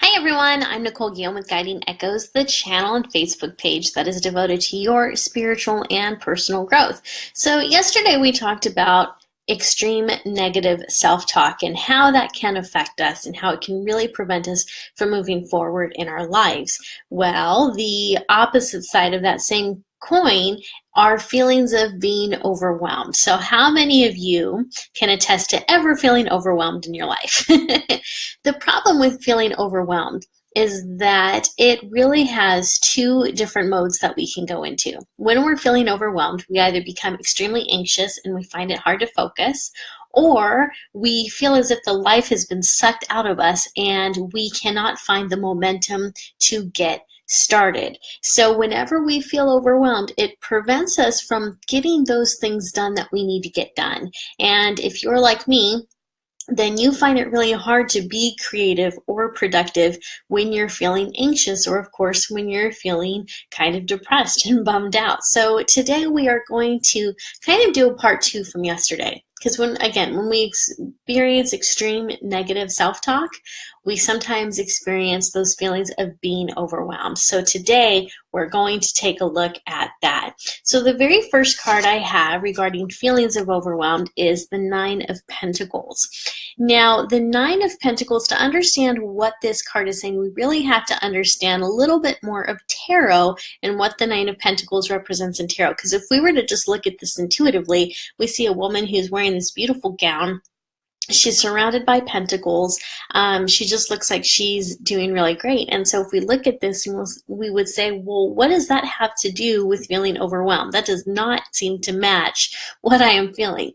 Hi everyone, I'm Nicole Guillaume with Guiding Echoes, the channel and Facebook page that is devoted to your spiritual and personal growth. So yesterday we talked about extreme negative self-talk and how that can affect us and how it can really prevent us from moving forward in our lives. Well, the opposite side of that same coin are feelings of being overwhelmed. So how many of you can attest to ever feeling overwhelmed in your life? The problem with feeling overwhelmed is that it really has two different modes that we can go into. When we're feeling overwhelmed, we either become extremely anxious and we find it hard to focus, or we feel as if the life has been sucked out of us and we cannot find the momentum to get started. So whenever we feel overwhelmed, it prevents us from getting those things done that we need to get done. And if you're like me, then you find it really hard to be creative or productive when you're feeling anxious, or of course when you're feeling kind of depressed and bummed out. So today we are going to kind of do a part two from yesterday, because when we experience extreme negative self-talk, we sometimes experience those feelings of being overwhelmed. So today we're going to take a look at that. So the very first card I have regarding feelings of overwhelmed is the Nine of Pentacles. Now, the Nine of Pentacles, to understand what this card is saying, we really have to understand a little bit more of tarot and what the Nine of Pentacles represents in tarot. Because if we were to just look at this intuitively, we see a woman who's wearing this beautiful gown. She's surrounded by pentacles. She just looks like she's doing really great. And so if we look at this, we would say, well, what does that have to do with feeling overwhelmed? That does not seem to match what I am feeling.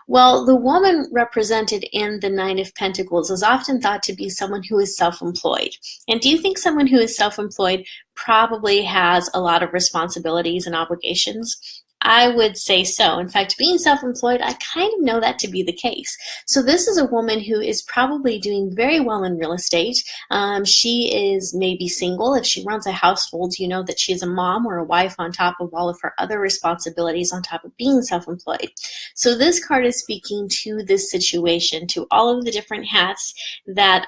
Well, the woman represented in the Nine of Pentacles is often thought to be someone who is self-employed. And do you think someone who is self-employed probably has a lot of responsibilities and obligations? I would say so. In fact, being self-employed, I kind of know that to be the case. So this is a woman who is probably doing very well in real estate. She is maybe single. If she runs a household, you know that she's a mom or a wife on top of all of her other responsibilities on top of being self-employed. So this card is speaking to this situation, to all of the different hats that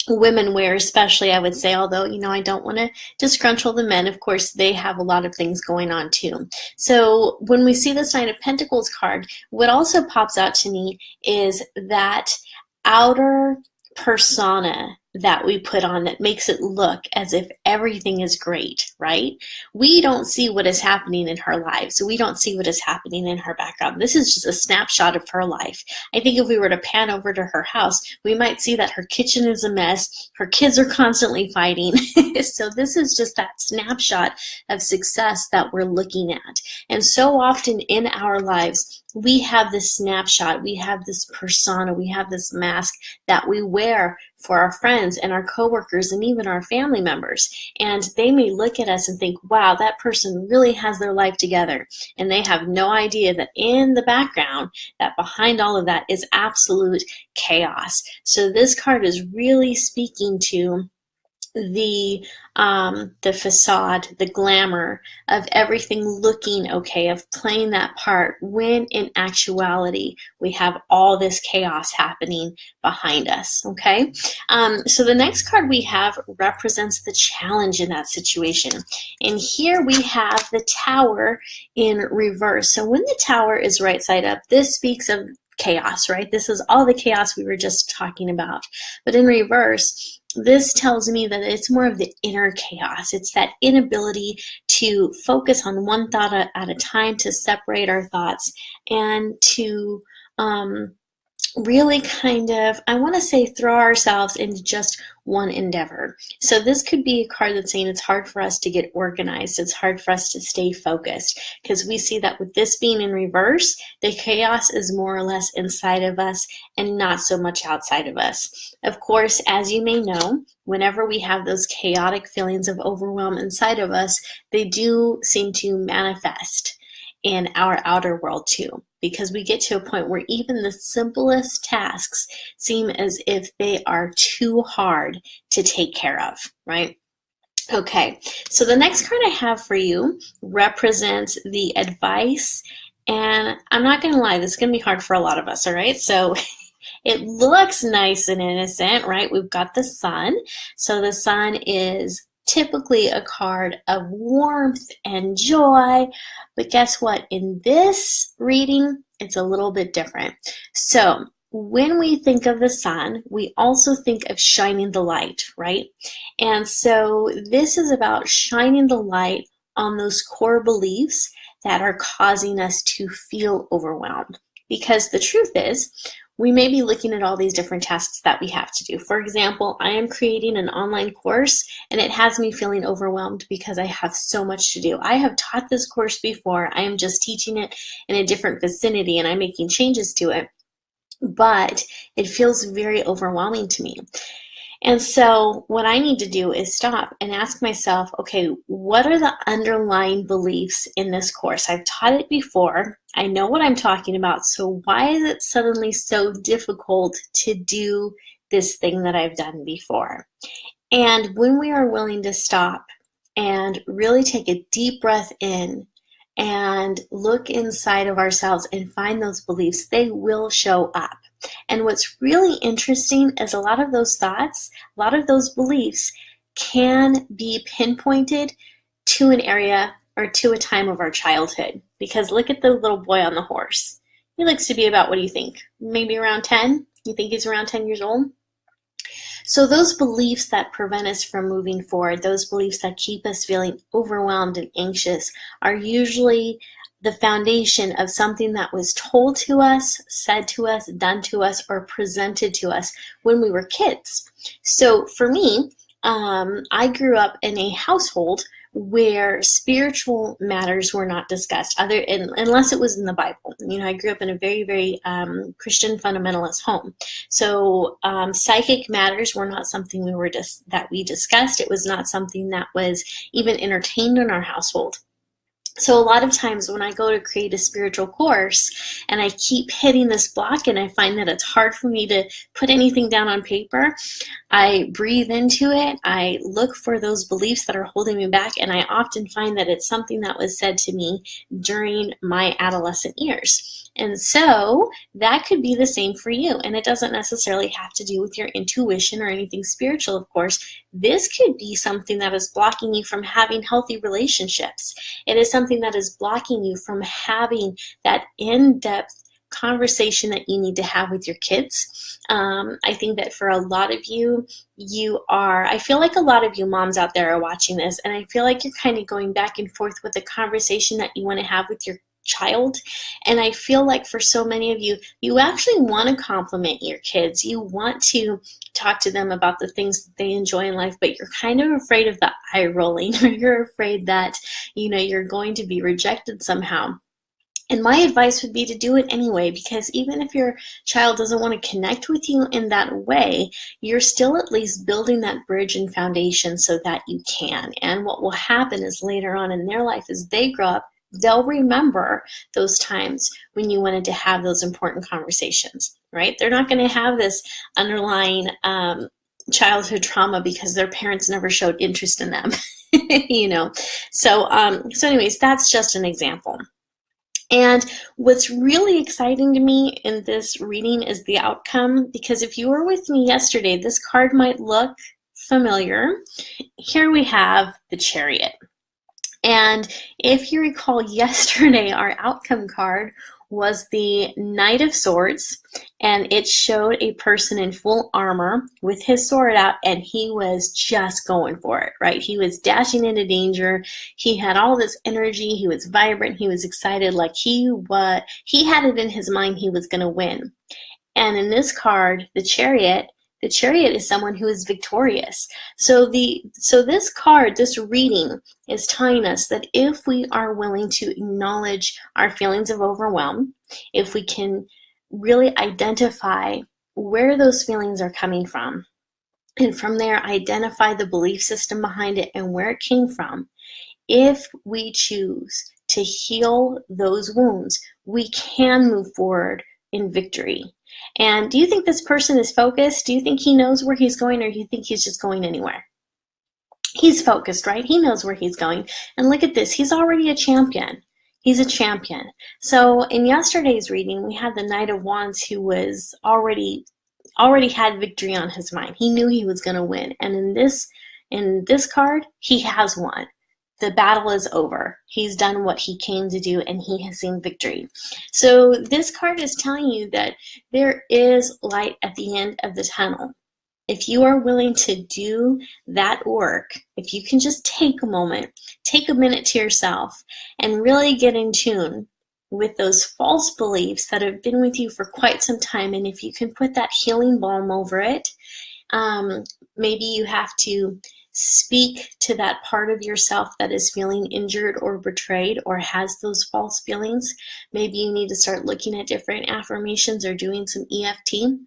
women wear, especially, I would say, although, I don't want to disgruntle the men. Of course, they have a lot of things going on too. So when we see this Nine of Pentacles card, what also pops out to me is that outer persona that we put on that makes it look as if everything is great, right? We don't see what is happening in her life. So we don't see what is happening in her background. This is just a snapshot of her life. I think if we were to pan over to her house, we might see that her kitchen is a mess. Her kids are constantly fighting. So this is just that snapshot of success that we're looking at. And so often in our lives, we have this snapshot, we have this persona, we have this mask that we wear for our friends and our coworkers and even our family members. And they may look at us and think, wow, that person really has their life together. And they have no idea that in the background, that behind all of that is absolute chaos. So this card is really speaking to the facade, the glamour of everything looking okay, of playing that part, when in actuality we have all this chaos happening behind us. Okay, so the next card we have represents the challenge in that situation, and here we have the Tower in reverse. So when the Tower is right side up, this speaks of chaos, right? This is all the chaos we were just talking about. But in reverse, this tells me that it's more of the inner chaos. It's that inability to focus on one thought at a time, to separate our thoughts, and to really kind of, I want to say, throw ourselves into just one endeavor. So this could be a card that's saying it's hard for us to get organized. It's hard for us to stay focused, because we see that with this being in reverse, the chaos is more or less inside of us and not so much outside of us. Of course, as you may know, whenever we have those chaotic feelings of overwhelm inside of us, they do seem to manifest in our outer world too, because we get to a point where even the simplest tasks seem as if they are too hard to take care of, right? Okay, so the next card I have for you represents the advice, and I'm not going to lie, this is going to be hard for a lot of us, all right? So It looks nice and innocent, right? We've got the sun. So the sun is typically a card of warmth and joy. But guess what? In this reading, it's a little bit different. So when we think of the sun, we also think of shining the light, right? And so this is about shining the light on those core beliefs that are causing us to feel overwhelmed. Because the truth is, we may be looking at all these different tasks that we have to do. For example, I am creating an online course and it has me feeling overwhelmed because I have so much to do. I have taught this course before. I am just teaching it in a different vicinity and I'm making changes to it. But it feels very overwhelming to me. And so what I need to do is stop and ask myself, okay, what are the underlying beliefs in this course? I've taught it before. I know what I'm talking about. So why is it suddenly so difficult to do this thing that I've done before? And when we are willing to stop and really take a deep breath in and look inside of ourselves and find those beliefs, they will show up. And what's really interesting is a lot of those thoughts, a lot of those beliefs can be pinpointed to an area or to a time of our childhood. Because look at the little boy on the horse. He looks to be about, what do you think? Maybe around 10? You think he's around 10 years old? So those beliefs that prevent us from moving forward, those beliefs that keep us feeling overwhelmed and anxious, are usually the foundation of something that was told to us, said to us, done to us, or presented to us when we were kids. So for me, I grew up in a household where spiritual matters were not discussed, unless it was in the Bible. You know, I grew up in a very, very Christian fundamentalist home. So psychic matters were not something that we discussed. It was not something that was even entertained in our household. So a lot of times when I go to create a spiritual course and I keep hitting this block and I find that it's hard for me to put anything down on paper, I breathe into it, I look for those beliefs that are holding me back, and I often find that it's something that was said to me during my adolescent years. And so that could be the same for you. And it doesn't necessarily have to do with your intuition or anything spiritual, of course. This could be something that is blocking you from having healthy relationships. It is something that is blocking you from having that in-depth conversation that you need to have with your kids. I think that for a lot of you, I feel like a lot of you moms out there are watching this, and I feel like you're kind of going back and forth with the conversation that you want to have with your child. And I feel like for so many of you, you actually want to compliment your kids. You want to talk to them about the things that they enjoy in life, but you're kind of afraid of the eye rolling, or you're afraid that, you're going to be rejected somehow. And my advice would be to do it anyway, because even if your child doesn't want to connect with you in that way, you're still at least building that bridge and foundation so that you can. And what will happen is later on in their life, as they grow up, they'll remember those times when you wanted to have those important conversations, right? They're not going to have this underlying childhood trauma because their parents never showed interest in them, So anyways, that's just an example. And what's really exciting to me in this reading is the outcome, because if you were with me yesterday, this card might look familiar. Here we have the Chariot. And if you recall yesterday, our outcome card was the Knight of Swords, and it showed a person in full armor with his sword out, and he was just going for it, right? He was dashing into danger. He had all this energy. He was vibrant. He was excited. Like he had it in his mind he was going to win. And in this card, the Chariot is someone who is victorious. So this card, this reading, is telling us that if we are willing to acknowledge our feelings of overwhelm, if we can really identify where those feelings are coming from, and from there identify the belief system behind it and where it came from, if we choose to heal those wounds, we can move forward in victory. And do you think this person is focused? Do you think he knows where he's going, or do you think he's just going anywhere? He's focused, right? He knows where he's going. And look at this. He's already a champion. He's a champion. So in yesterday's reading, we had the Knight of Wands who was already had victory on his mind. He knew he was going to win. And in this card, he has won. The battle is over. He's done what he came to do, and he has seen victory. So this card is telling you that there is light at the end of the tunnel. If you are willing to do that work, if you can just take a moment, take a minute to yourself, and really get in tune with those false beliefs that have been with you for quite some time, and if you can put that healing balm over it, maybe you have to speak to that part of yourself that is feeling injured or betrayed or has those false feelings. Maybe you need to start looking at different affirmations or doing some EFT.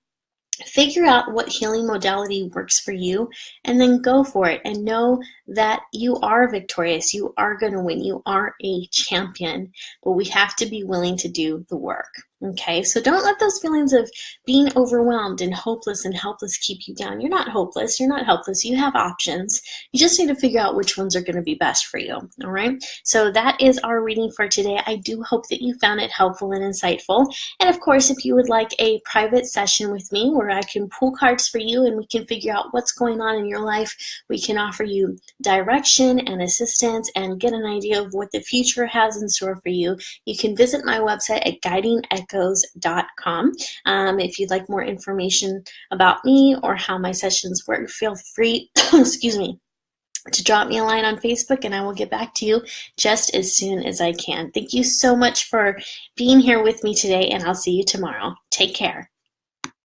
Figure out what healing modality works for you, and then go for it, and know that you are victorious. You are going to win. You are a champion, but we have to be willing to do the work. Okay, so don't let those feelings of being overwhelmed and hopeless and helpless keep you down. You're not hopeless. You're not helpless. You have options. You just need to figure out which ones are going to be best for you. All right, so that is our reading for today. I do hope that you found it helpful and insightful. And of course, if you would like a private session with me where I can pull cards for you and we can figure out what's going on in your life, we can offer you direction and assistance and get an idea of what the future has in store for you, you can visit my website at guidingechoes.com. If you'd like more information about me or how my sessions work, feel free, excuse me, to drop me a line on Facebook, and I will get back to you just as soon as I can. Thank you so much for being here with me today, and I'll see you tomorrow. Take care.